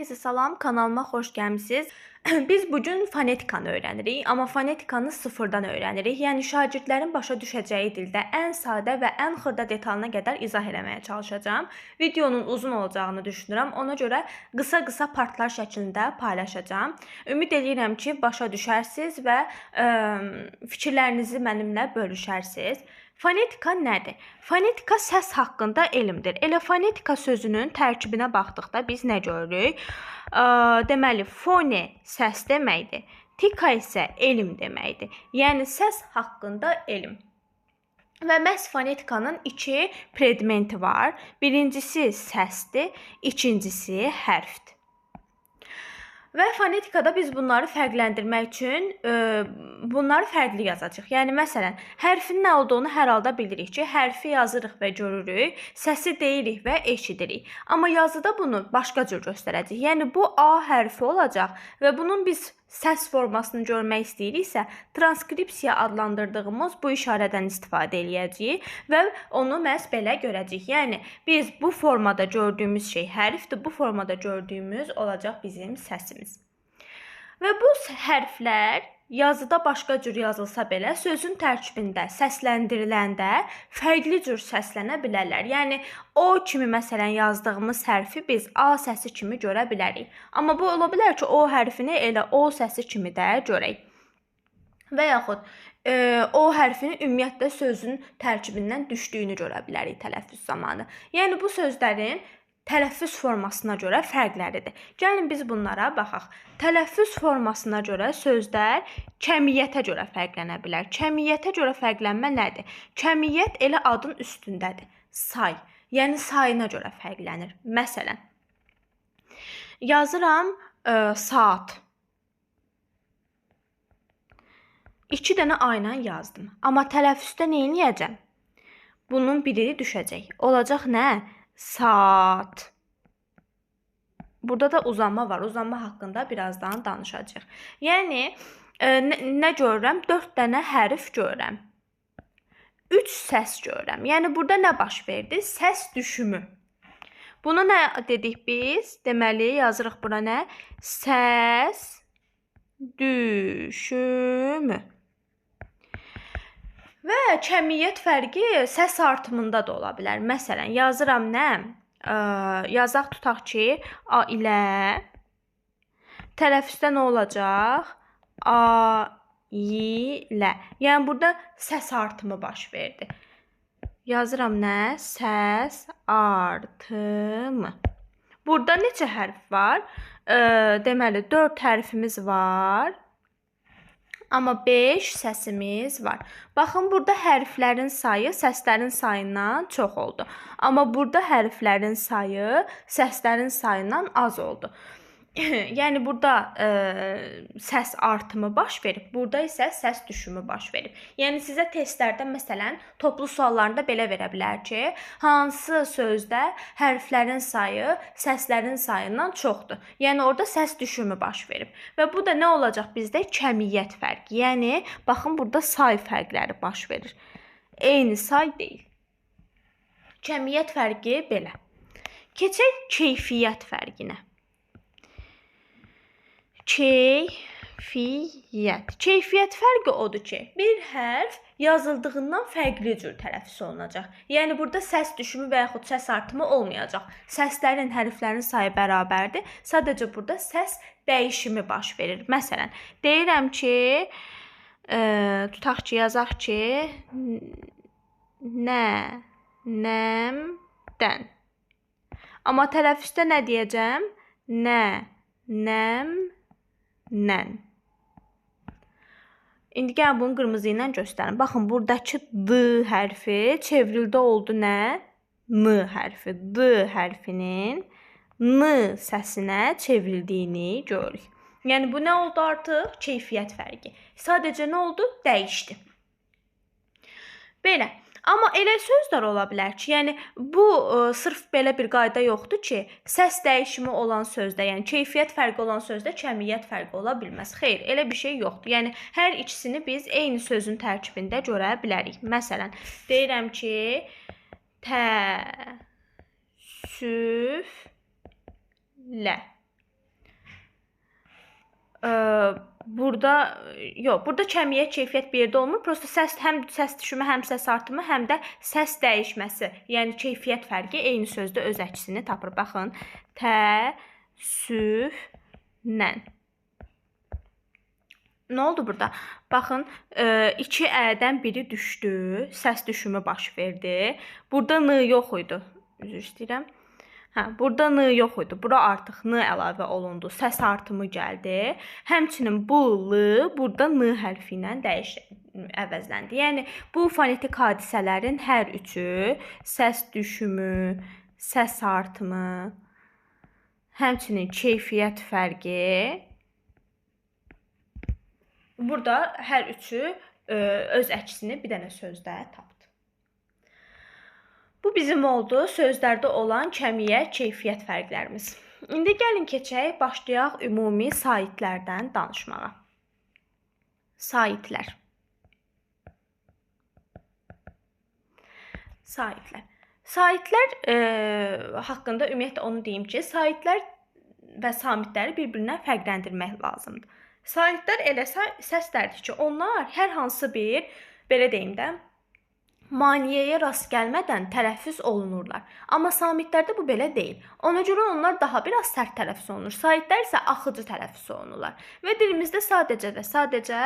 Herkese salam, kanalıma xoş gəlmisiniz. Biz bugün fonetikanı öyrənirik, amma fonetikanı sıfırdan öyrənirik. Yəni şagirdlərin başa düşəcəyi dildə ən sadə və ən xırda detalına qədər izah eləməyə çalışacağam. Videonun uzun olacağını düşünürəm. Ona görə qısa-qısa partlar şəklində paylaşacağam. Ümid edirəm ki, başa düşərsiniz və fikirlərinizi mənimlə bölüşərsiniz. Fonetika nədir? Fonetika səs haqqında elmdir. Elə fonetika sözünün tərkibinə baxdıqda biz nə görürük? Deməli, fone səs deməkdir. Tika isə elm deməkdir. Yəni səs haqqında elm. Və məhz fonetikanın iki predmenti var. Birincisi səsdir, ikincisi hərfdir. Və fonetikada biz bunları fərqləndirmək üçün bunları fərqli yazacağıq. Yəni, məsələn, hərfin nə olduğunu hər halda bilirik ki, hərfi yazırıq və görürük, səsi deyirik və eşidirik. Amma yazıda bunu başqa cür göstərəcəyik. Yəni, bu A hərfi olacaq və bunun biz səs formasını görmək istəyiriksə, transkripsiya adlandırdığımız bu işarədən istifadə eləyəcəyik və onu məhz belə görəcəyik. Yəni, biz bu formada gördüyümüz şey hərfdir, bu formada gördüyümüz olacaq bizim səsimiz. Və bu hərflər yazıda başqa cür yazılsa belə, sözün tərkibində səsləndiriləndə fərqli cür səslənə bilərlər. Yəni, O kimi məsələn yazdığımız hərfi biz A səsi kimi görə bilərik. Amma bu ola bilər ki, O hərfini elə O səsi kimi də görək. Və yaxud O hərfini ümumiyyətlə sözün tərkibindən düşdüyünü görə bilərik tələffüz zamanı. Yəni, bu sözlərin tələffüz formasına görə fərqləridir. Gəlin biz bunlara baxaq. Tələffüz formasına görə sözlər kəmiyyətə görə fərqlənə bilər. Kəmiyyətə görə fərqlənmə nədir? Kəmiyyət elə adın üstündədir. Say. Yəni sayına görə fərqlənir. Məsələn, yazıram saat. 2 dənə A ilə yazdım. Amma tələffüzdə nə edəcəm? Bunun biri düşəcək. Olacaq nə? Saat. Burada da uzanma var. Uzanma haqqında birazdan danışacağıq. Yəni, nə görürəm? 4 dənə hərf görürəm. 3 səs görürəm. Yəni, burada nə baş verdi? Səs düşümü. Bunu nə dedik biz? Deməli, yazırıq bura nə? Səs düşümü. Və kəmiyyət fərqi səs artımında da ola bilər. Məsələn, yazıram nə? Yazaq tutaq ki, A ilə tələffüzdə nə olacaq? A ilə. Yəni, burada səs artımı baş verdi. Yazıram nə? Səs artımı. Burada neçə hərf var? Deməli, 4 hərfimiz var. Amma 5 səsimiz var. Baxın, burada hərflərin sayı səslərin sayından çox oldu. Amma burada hərflərin sayı səslərin sayından az oldu. Yəni, burada səs artımı baş verib, burada isə səs düşümü baş verib. Yəni, sizə testlərdə, məsələn, toplu suallarında belə verə bilər ki, hansı sözdə hərflərin sayı səslərin sayından çoxdur. Yəni, orada səs düşümü baş verib. Və bu da nə olacaq bizdə? Kəmiyyət fərqi. Yəni, baxın, burada say fərqləri baş verir. Eyni say deyil. Kəmiyyət fərqi belə. Keçək keyfiyyət fərqinə. Keyfiyyət. Keyfiyyət fərqi odur ki, bir hərf yazıldığından fərqli cür tələffüz olunacaq. Yəni, burada səs düşümü və yaxud səs artımı olmayacaq. Səslərin, hərflərin sayı bərabərdir. Sadəcə burada səs dəyişimi baş verir. Məsələn, deyirəm ki, tutaq ki, yazaq ki, nəmdən. Amma tələffüzdə nə deyəcəm? Nəmdən. İndi gəlin bunu qırmızı ilə göstərin. Baxın, buradakı D hərfi çevrildə oldu nə? N hərfi. D hərfinin N səsinə çevrildiyini görürük. Yəni, bu nə oldu artıq? Keyfiyyət fərqi. Sadəcə nə oldu? Dəyişdi. Belə. Amma elə sözlər ola bilər ki, yəni bu sırf belə bir qayda yoxdur ki, səs dəyişimi olan sözdə, yəni keyfiyyət fərqi olan sözdə kəmiyyət fərqi ola bilməz. Xeyr, elə bir şey yoxdur. Yəni hər ikisini biz eyni sözün tərkibində görə bilərik. Məsələn, deyirəm ki, təəssüflə. burada yox, burada kəmiyyət, keyfiyyət bir yerdə olmur. Prosta səs həm səs düşümü, həm səs artımı, həm də səs dəyişməsi, yəni keyfiyyət fərqi eyni sözdə öz əksini tapır. Baxın, təəssüflə. Nə oldu burada? Baxın, 2 ədən biri düşdü, səs düşümü baş verdi. Burada n yox idi. Üzr istəyirəm. Burada n yox idi. Bura artıq n əlavə olundu. Səs artımı gəldi. Həmçinin bu l burada n hərfi ilə əvəzləndi. Yəni bu fonetik hadisələrin hər üçü səs düşümü, səs artımı, həmçinin keyfiyyət fərqi burada hər üçü öz əksini bir dənə sözdə tapdı. Bu bizim oldu sözlərdə olan kəmiyyət, keyfiyyət fərqlərimiz. İndi gəlin keçək, başlayaq ümumi saitlərdən danışmağa. Saitlər. Saitlər. Saitlər haqqında ümumiyyətlə onu deyim ki, saitlər və samitləri bir-birindən fərqləndirmək lazımdır. Saitlər elə səslərdir ki, onlar hər hansı bir, belə deyim də, maneəyə rast gəlmədən tələffüz olunurlar. Amma samitlərdə bu belə deyil. Ona görə onlar daha biraz sərt tələffüz olunur. Saitlər isə axıcı tələffüz olunurlar. Və dilimizdə sadəcə və sadəcə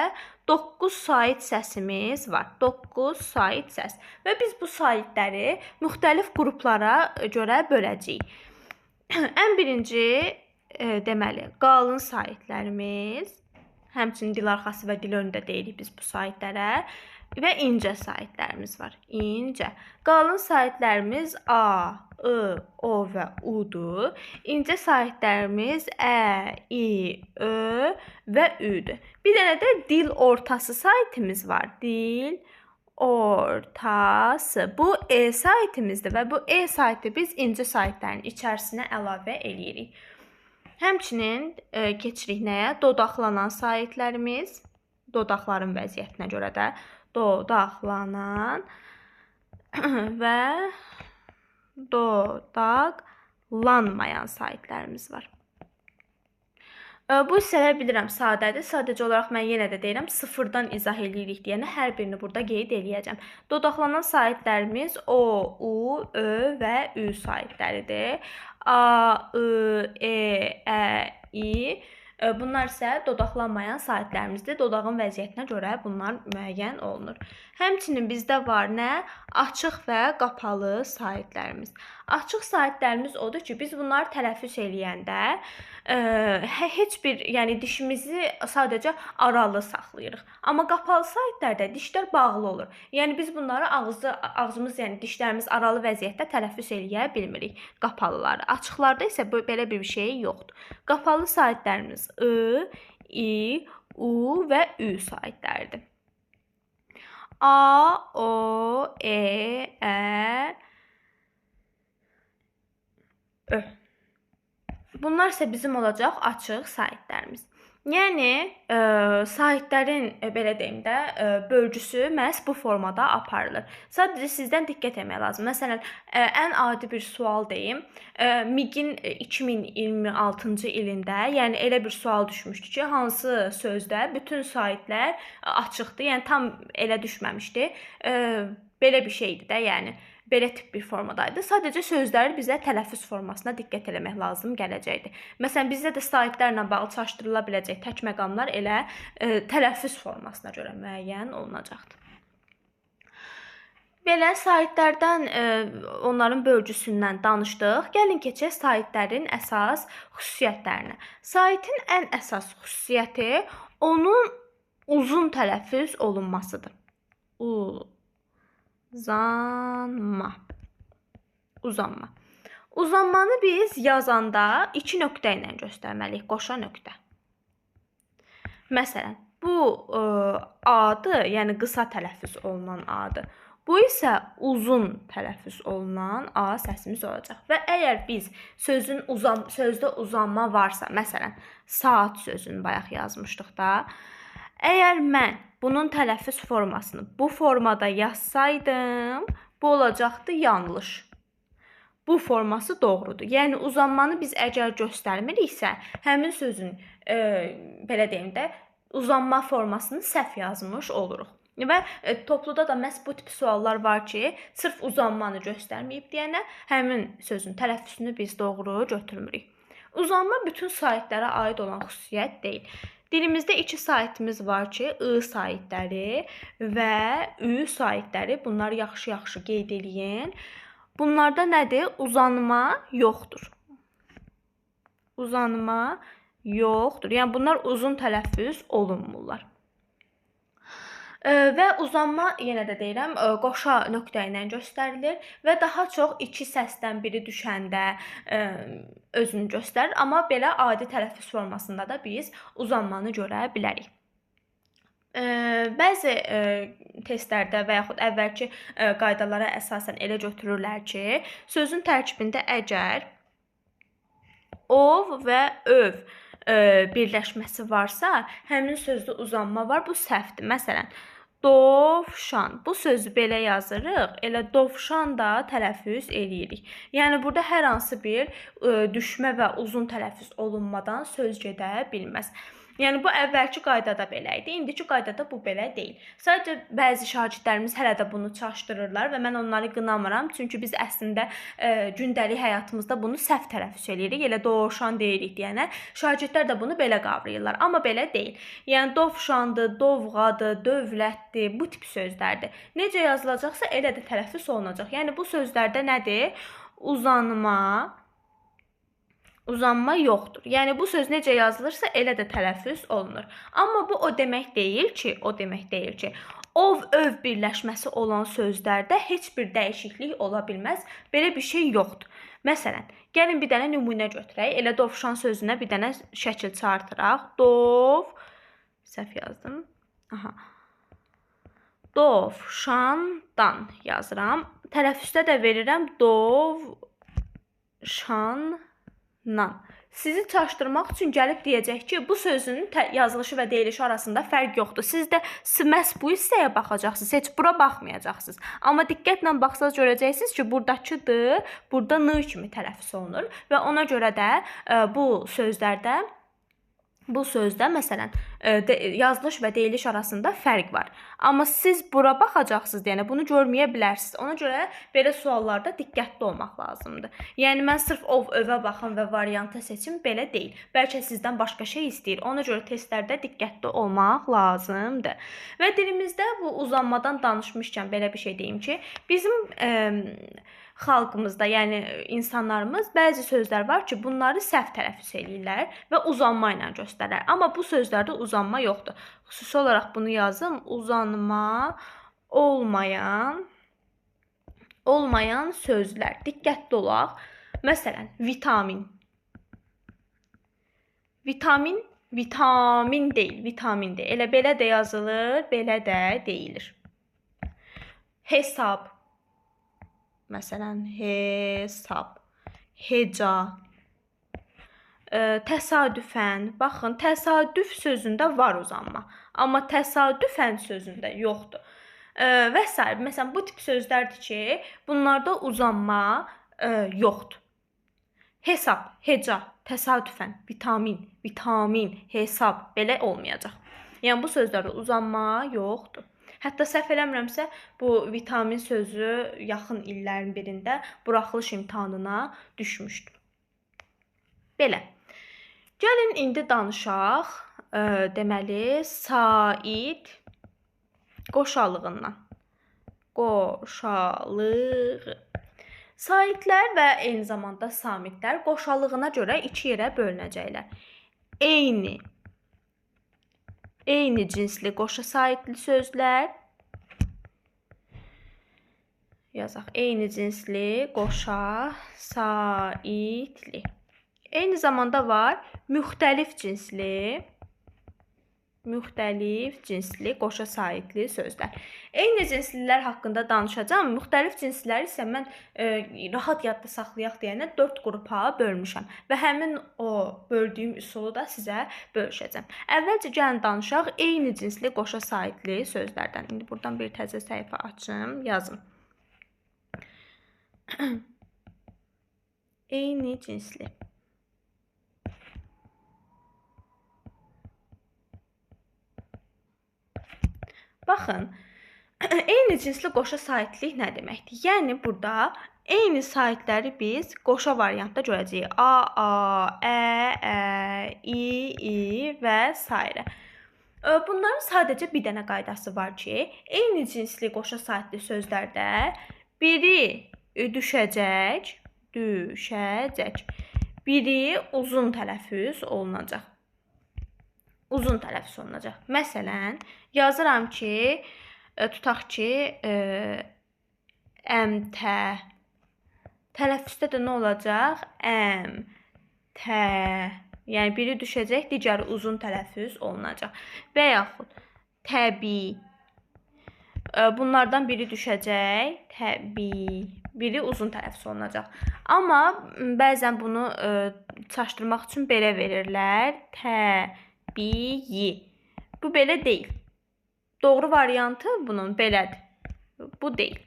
9 sait səsimiz var. 9 sait səs. Və biz bu saitləri müxtəlif qruplara görə böləcəyik. Ən birinci, deməli, qalın saitlərimiz, həmçinin dil arxası və dil önündə deyirik biz bu saitlərə. Və incə saitlərimiz var. İncə. Qalın saitlərimiz A, I, O və U-dur. İncə saitlərimiz Ə, İ, Ö və Ü-dür. Bir dənə də dil ortası saitimiz var. Dil ortası. Bu E saitimizdir və bu E saiti biz incə saitlərin içərisinə əlavə eləyirik. Həmçinin keçirik nəyə? Dodaqlanan saitlərimiz, dodaqların vəziyyətinə görə də dodaqlanan və dodaqlanmayan saitlərimiz var. Bu hissələr bilirəm sadədir. Sadəcə olaraq mən yenə də deyirəm, sıfırdan izah eləyirik deyənə hər birini burada qeyd eləyəcəm. Dodaqlanan saitlərimiz O, U, Ö və Ü saitləridir. A, I, E, Ə, İ. Bunlar isə dodaqlanmayan saitlərimizdir. Dodağın vəziyyətinə görə bunlar müəyyən olunur. Həmçinin bizdə var nə? Açıq və qapalı saitlərimiz. Açıq saitlərimiz odur ki, biz bunları tələffüz eləyəndə heç bir, yəni dişimizi sadəcə aralı saxlayırıq. Amma qapalı saitlərdə dişlər bağlı olur. Yəni biz bunları ağzımız, yəni dişlərimiz aralı vəziyyətdə tələffüz eləyə bilmirik. Qapalıları. Açıqlarda isə belə bir şey yoxdur. Qapalı saitlərimiz I, İ, U və Ü saitləridir. A, O, E, Ə, Ö. Bunlar isə bizim olacaq açıq saitlərimiz. Yəni, saitlərin, belə deyim də, bölgüsü məhz bu formada aparılır. Sadəcə sizdən diqqət etmək lazım. Məsələn, ən adi bir sual deyim. MİQ-in 2026-cı ilində, yəni elə bir sual düşmüşdü ki, hansı sözdə bütün saitlər açıqdır, yəni tam elə düşməmişdi. Belə bir şeydir də, yəni. Belə tip bir formadaydı. Sadəcə sözləri bizə tələffüz formasına diqqət eləmək lazım gələcəkdir. Məsələn, bizdə də saitlərlə bağlı çaşdırıla biləcək tək məqamlar elə tələffüz formasına görə müəyyən olunacaqdır. Belə saitlərdən, onların bölgüsündən danışdıq. Gəlin keçək saitlərin əsas xüsusiyyətlərinə. Saitin ən əsas xüsusiyyəti onun uzun tələffüz olunmasıdır. Uzanma. Uzanmanı biz yazanda 2 nöqtə ilə göstərməliyik, qoşa nöqtə. Məsələn, bu A-dır, yəni qısa tələffüz olunan A-dır. Bu isə uzun tələffüz olunan A səsimiz olacaq. Və əgər biz sözdə uzanma varsa, məsələn, saat sözünü bayaq yazmışdıq da, əgər mən bunun tələffüz formasını bu formada yazsaydım, bu olacaqdı yanlış. bu forması doğrudur. Yəni uzanmanı biz əgər göstərmiriksə, həmin sözün belə deyim də, uzanma formasını səhv yazmış oluruq. Və topluda da məhz bu tip suallar var ki, sırf uzanmanı göstərməyib deyənə həmin sözün tələffüzünü biz doğru götürmürük. Uzanma bütün saitlərə aid olan xüsusiyyət deyil. Dilimizdə iki saitimiz var ki, ı saitləri və ü saitləri. Bunları yaxşı-yaxşı qeyd eləyin. Bunlarda nədir? Uzanma yoxdur. Uzanma yoxdur. Yəni bunlar uzun tələffüz olunmurlar. Və uzanma, yenə də deyirəm, qoşa nöqtə ilə göstərilir və daha çox iki səsdən biri düşəndə özünü göstərir. Amma belə adi tələffüz formasında da biz uzanmanı görə bilərik. Bəzi testlərdə və yaxud əvvəlki qaydalara əsasən elə götürürlər ki, sözün tərkibində əgər ov və öv birləşməsi varsa, həmin sözdə uzanma var. Bu səhvdir. Məsələn, dovşan. Bu sözü belə yazırıq, elə dovşan da tələffüz eləyirik. Yəni burada hər hansı bir düşmə və uzun tələffüz olunmadan söz gedə bilməz. Yəni bu əvvəlki qaydada belə idi, indiki qaydada bu belə deyil. Sadəcə bəzi şagirdlərimiz hələ də bunu çaşdırırlar və mən onları qınamıram. Çünki biz əslində gündəlik həyatımızda bunu səhv tələffüz edirik. Elə dovşan deyirik deyənə şagirdlər də bunu belə qavrayırlar. Amma belə deyil. Yəni dovşandır, dovğadır, dövlətdir, bu tip sözlərdir. Necə yazılacaqsa elə də tələffüz olunacaq. Yəni bu sözlərdə nədir? Uzanma yoxdur. Yəni bu söz necə yazılırsa elə də tələffüz olunur. Amma bu o demək deyil ki, ov öv birləşməsi olan sözlərdə heç bir dəyişiklik ola bilməz. Belə bir şey yoxdur. Məsələn, gəlin bir dənə nümunə götürək. Elə dovşan sözünə bir dənə şəkil çıxartıraq. Səhv yazdım. Dovşandan yazıram. Tələffüzdə də verirəm dovşan. Sizi çaşdırmaq üçün gəlib deyəcək ki, bu sözün yazılışı və deyilişi arasında fərq yoxdur. Siz də məhz bu hissəyə baxacaqsınız, heç bura baxmayacaqsınız. Amma diqqətlə baxsaz görəcəksiniz ki, buradakıdır, burada n kimi tələffüz olunur və ona görə də bu sözdə məsələn yazılış və deyiliş arasında fərq var. Amma siz bura baxacaqsınız, yəni bunu görməyə bilərsiniz. Ona görə belə suallarda diqqətli olmaq lazımdır. Yəni mən sırf ov övə baxın və variantı seçim belə deyil. Bəlkə sizdən başqa şey istəyir. Ona görə testlərdə diqqətli olmaq lazımdır. Və dilimizdə bu uzanmadan danışmışkən belə bir şey deyim ki, bizim xalqımızda, yəni insanlarımız bəzi sözlər var ki, bunları səhv tələffüz edirlər və uzanma ilə göstərirlər. Amma bu sözlərdə uzanma yoxdur. Xüsusi olaraq bunu yazım. Uzanma olmayan sözlər. Diqqətli olaq. Məsələn, vitamin. Vitamin deyil. Elə belə də yazılır, belə də deyilir. Hesab. Məsələn, hesab, heca, təsadüfən. Baxın, təsadüf sözündə var uzanma, amma təsadüfən sözündə yoxdur. Və s. Məsələn, bu tip sözlərdir ki, bunlarda uzanma yoxdur. Hesab, heca, təsadüfən, vitamin, hesab belə olmayacaq. Yəni bu sözlərdə uzanma yoxdur. Hətta səhv eləmirəmsə, bu vitamin sözü yaxın illərin birində buraxılış imtahanına düşmüşdü. Belə. Gəlin indi danışaq, deməli, sait qoşalığından. Saitlər və eyni zamanda samitlər qoşalığına görə iki yerə bölünəcəklər. Eyni cinsli qoşa saitli sözlər. Yazaq. Eyni cinsli qoşa saitli. Eyni zamanda var müxtəlif cinsli qoşa saitli sözlər. Eyni cinslilər haqqında danışacağım. Müxtəlif cinsləri isə mən rahat yadda saxlayaq deyənə 4 qrupa bölmüşəm və həmin o böldüyüm üsulu da sizə bölüşəcəm. Əvvəlcə gəlin danışaq eyni cinsli qoşa saitli sözlərdən. İndi buradan bir təzə səhifə açım, yazım. Eyni cinsli. Baxın, eyni cinsli qoşa saitlik nə deməkdir? Yəni burada eyni saitləri biz qoşa variantda görəcəyik. A, ə, i və s. Bunların sadəcə bir dənə qaydası var ki, eyni cinsli qoşa saitli sözlərdə biri düşəcək, biri uzun tələffüz olunacaq. Uzun tələffüz olunacaq. Məsələn, yazıram ki, tutaq ki, əmtə. Tələffüzdə də nə olacaq? Əmtə. Yəni, biri düşəcək, digəri uzun tələffüz olunacaq. Və yaxud, təbii. Bunlardan biri düşəcək, təbii. Biri uzun tələffüz olunacaq. Amma bəzən bunu çaşdırmaq üçün belə verirlər. Təbii. Bu belə deyil. Doğru variantı bunun belədir. Bu deyil.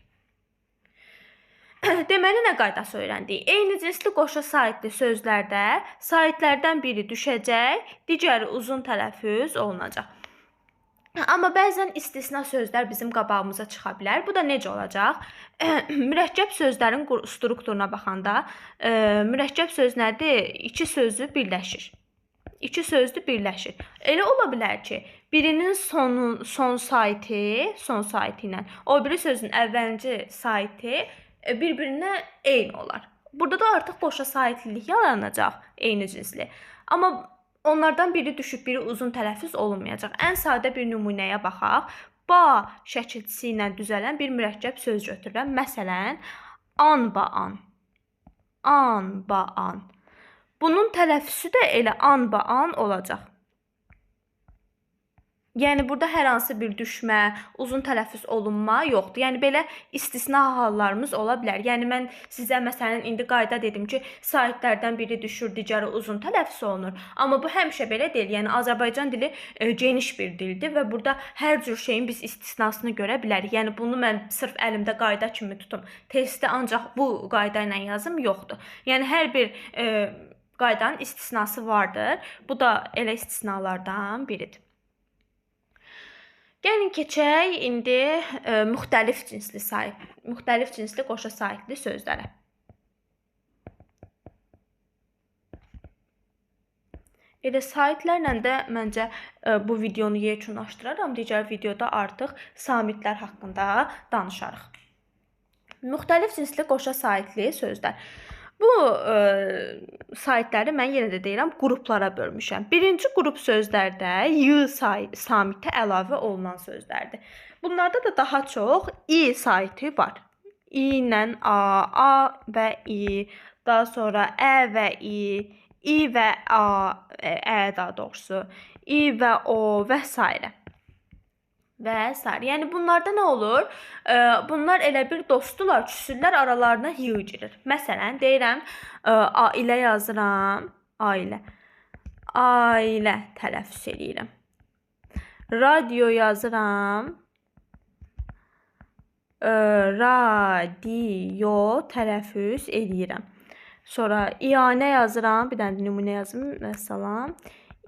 Deməli, nə qaydası öyrəndik? Eyni cinsli qoşa saitli sözlərdə saitlərdən biri düşəcək, digəri uzun tələffüz olunacaq. Amma bəzən istisna sözlər bizim qabağımıza çıxa bilər. Bu da necə olacaq? Mürəkkəb sözlərin strukturuna baxanda, mürəkkəb söz nədir? İki sözü birləşir. İki sözdür birləşir. Elə ola bilər ki, birinin son saiti ilə o biri sözün əvvəlci saiti bir-birinə eyni olar. Burada da artıq qoşa saitlilik yaranacaq, eyni cinsli. Amma onlardan biri düşüb, biri uzun tələffüz olunmayacaq. Ən sadə bir nümunəyə baxaq. Ba şəkilçisi ilə düzələn bir mürəkkəb söz götürürəm. Məsələn, anbaan. Anbaan. Bunun tələffüzü də elə anbaan olacaq. Yəni, burada hər hansı bir düşmə, uzun tələffüz olunma yoxdur. Yəni, belə istisna hallarımız ola bilər. Yəni, mən sizə məsələn, indi qayda dedim ki, saitlərdən biri düşür, digəri uzun tələffüz olunur. Amma bu həmişə belə deyil. Yəni, Azərbaycan dili geniş bir dildir və burada hər cür şeyin biz istisnasını görə bilərik. Yəni, bunu mən sırf əlimdə qayda kimi tutum. Testi ancaq bu qayda ilə yazım, yoxdur. Yəni, hər bir qaydanın istisnası vardır. Bu da elə istisnalardan biridir. Gəlin keçək indi müxtəlif cinsli qoşa saitli sözlərə. Elə saitlərlə də məncə bu videonu yekunlaşdıraram. Digər videoda artıq samitlər haqqında danışarıq. Müxtəlif cinsli qoşa saitli sözlər. Bu saitləri mən yenə də deyirəm, qruplara bölmüşəm. Birinci qrup sözlərdə y samitə əlavə olunan sözlərdir. Bunlarda da daha çox i saiti var. I ilə a və i, daha sonra ə və i və a, daha doğrusu, i və o və s. Və s. Yəni, bunlarda nə olur? Bunlar elə bir dostdular, küsürlər aralarına y girir. Məsələn, deyirəm, ailə yazıram, ailə. Ailə tələffüz edirəm. Radio yazıram, radio tələffüz edirəm. Sonra iyanə yazıram, bir dənə nümunə yazım, məsələn.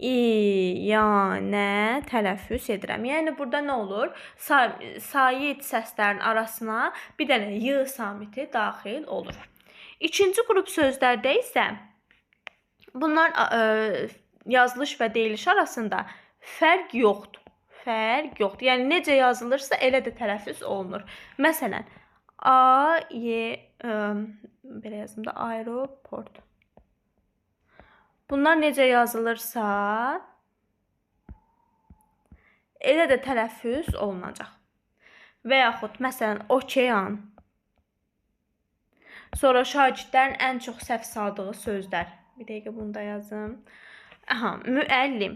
İyanə tələffüz edirəm. Yəni, burada nə olur? Sait səslərin arasına bir dənə y samiti daxil olur. İkinci qrup sözlərdə isə bunlar yazılış və deyiliş arasında fərq yoxdur. Fərq yoxdur. Yəni, necə yazılırsa elə də tələffüz olunur. Məsələn, belə yazım da, aeroport. Bunlar necə yazılırsa, elə də tələffüz olunacaq. Və yaxud, məsələn, okean. Sonra şagirdlərin ən çox səhv saldığı sözlər. Bir dəqiqə bunu da yazım. Müəllim.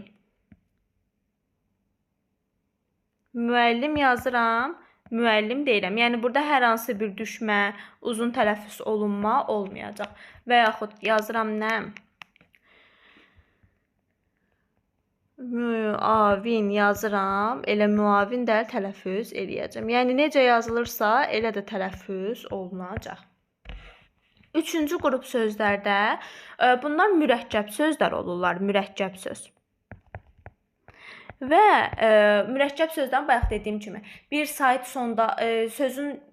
Müəllim yazıram, müəllim deyirəm. Yəni, burada hər hansı bir düşmə, uzun tələffüz olunma olmayacaq. Və yaxud yazıram nə? Müavin yazıram, elə müavin də tələffüz eləyəcəm. Yəni, necə yazılırsa, elə də tələffüz olunacaq. Üçüncü qrup sözlərdə bunlar mürəkkəb sözlər olurlar, mürəkkəb söz. Və mürəkkəb sözdən bayaq dediyim kimi bir sait sonda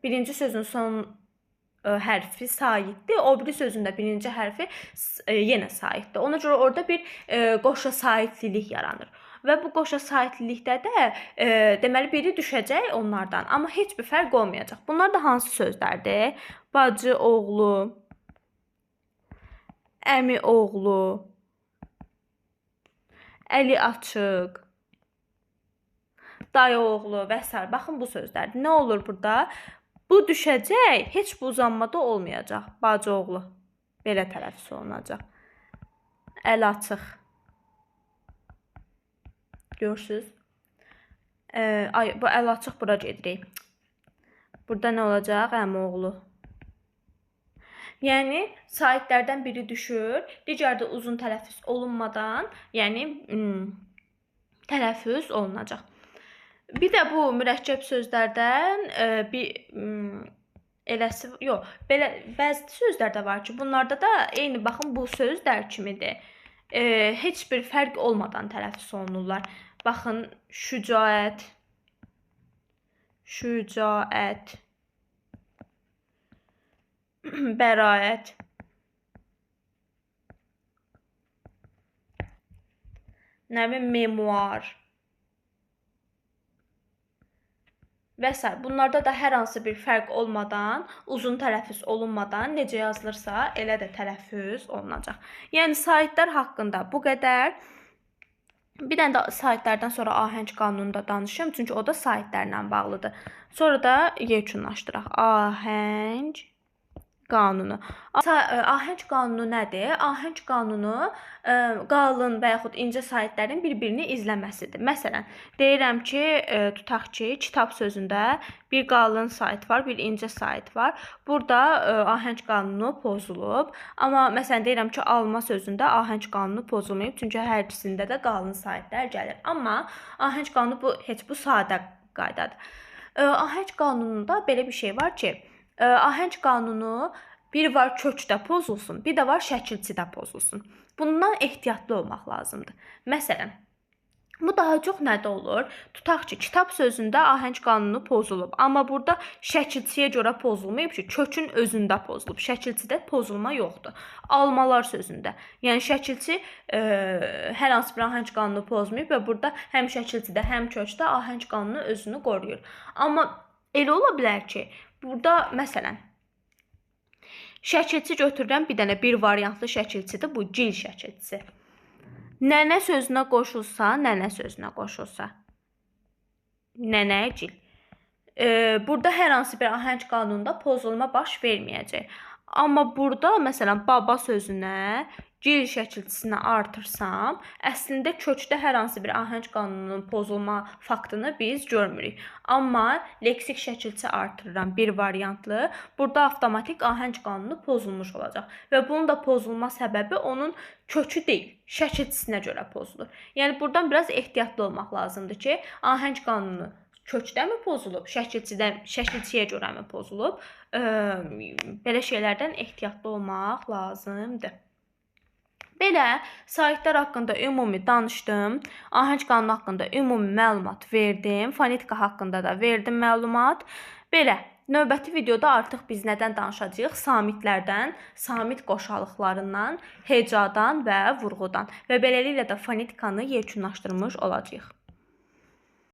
birinci sözün son hərfi saitdir, o biri sözün də birinci hərfi yenə saitdir. Ona görə orada bir qoşa saitlilik yaranır. Və bu qoşa saitlilikdə də deməli biri düşəcək onlardan, amma heç bir fərq olmayacaq. Bunlar da hansı sözlərdir? Bacı, oğlu, əmi oğlu, əli açıq, dayı oğlu və s. Baxın bu sözlərdir. Nə olur burada? Bu düşəcək, heç bu uzanmada olmayacaq. Bacı oğlu belə tələffüz olunacaq. Əl açıq. Görürsüz? Bu əl açıq bura gedirik. Burada nə olacaq? Əmi oğlu. Yəni saitlərdən biri düşür, digəri də uzun tələffüz olunmadan, yəni tələffüz olunacaq. Bir də bu mürəkkəb sözlərdən belə bəzi sözlər də var ki, bunlarda da eyni baxın bu sözlər kimidir. Heç bir fərq olmadan tələffüz olunurlar. Baxın, şücaət, şücaət, bəraət, memuar və s. Bunlarda da hər hansı bir fərq olmadan, uzun tələffüz olunmadan necə yazılırsa, elə də tələffüz olunacaq. Yəni saitlər haqqında bu qədər. Bir dənə də saitlərdən sonra ahəng qanununda danışım, çünki o da saitlərlə bağlıdır. Sonra da yekunlaşdıraq. Ahəng qanunu. Ahəng qanunu nədir? Ahəng qanunu qalın və yaxud incə saitlərin bir-birini izləməsidir. Məsələn, deyirəm ki, tutaq ki, kitab sözündə bir qalın sait var, bir incə sait var. Burada ahəng qanunu pozulub. Amma məsələn, deyirəm ki, alma sözündə ahəng qanunu pozulmayıb, çünki hər ikisində də qalın saitlər gəlir. Amma ahəng qanunu heç bu sadə qaydadır. Ahəng qanununda belə bir şey var ki, ahəng qanunu bir var kökdə pozulsun, bir də var şəkilçidə pozulsun. Bundan ehtiyatlı olmaq lazımdır. Məsələn, bu daha çox nədə olur? Tutaq ki, kitab sözündə ahəng qanunu pozulub, amma burada şəkilçiyə görə pozulmayıb ki, kökün özündə pozulub. Şəkilçidə pozulma yoxdur. Almalar sözündə. Yəni şəkilçi hər hansı bir ahəng qanunu pozmayıb və burada həm şəkilçidə, həm kökdə ahəng qanunu özünü qoruyur. Amma elə ola bilər ki, burada məsələn şəkilçi götürürəm, bir dənə bir variantlı şəkilçidir, bu gil şəkilçisi. Nənə sözünə qoşulsa, nənə sözünə qoşulsa. Nənə, gil. Burada hər hansı bir ahəng qanununda pozulma baş verməyəcək. Amma burada məsələn baba sözünə gil şəkilçisini artırsam, əslində kökdə hər hansı bir ahəng qanununun pozulma faktını biz görmürük. Amma leksik şəkilçi artırıram bir variantlı, burada avtomatik ahəng qanunu pozulmuş olacaq. Və bunun da pozulma səbəbi onun kökü deyil, şəkilçisinə görə pozulur. Yəni buradan biraz ehtiyatlı olmaq lazımdır ki, ahəng qanunu kökdə mi pozulub, şəkilçiyə görə mi pozulub? Belə şeylərdən ehtiyatlı olmaq lazımdır. Belə saitlər haqqında ümumi danışdım, ahəng qanunu haqqında ümumi məlumat verdim, fonetika haqqında da verdim məlumat. Belə, növbəti videoda artıq biz nədən danışacağıq? Samitlərdən, samit qoşalıqlarından, hecadan və vurğudan və beləliklə də fonetikanı yekunlaşdırmış olacağıq.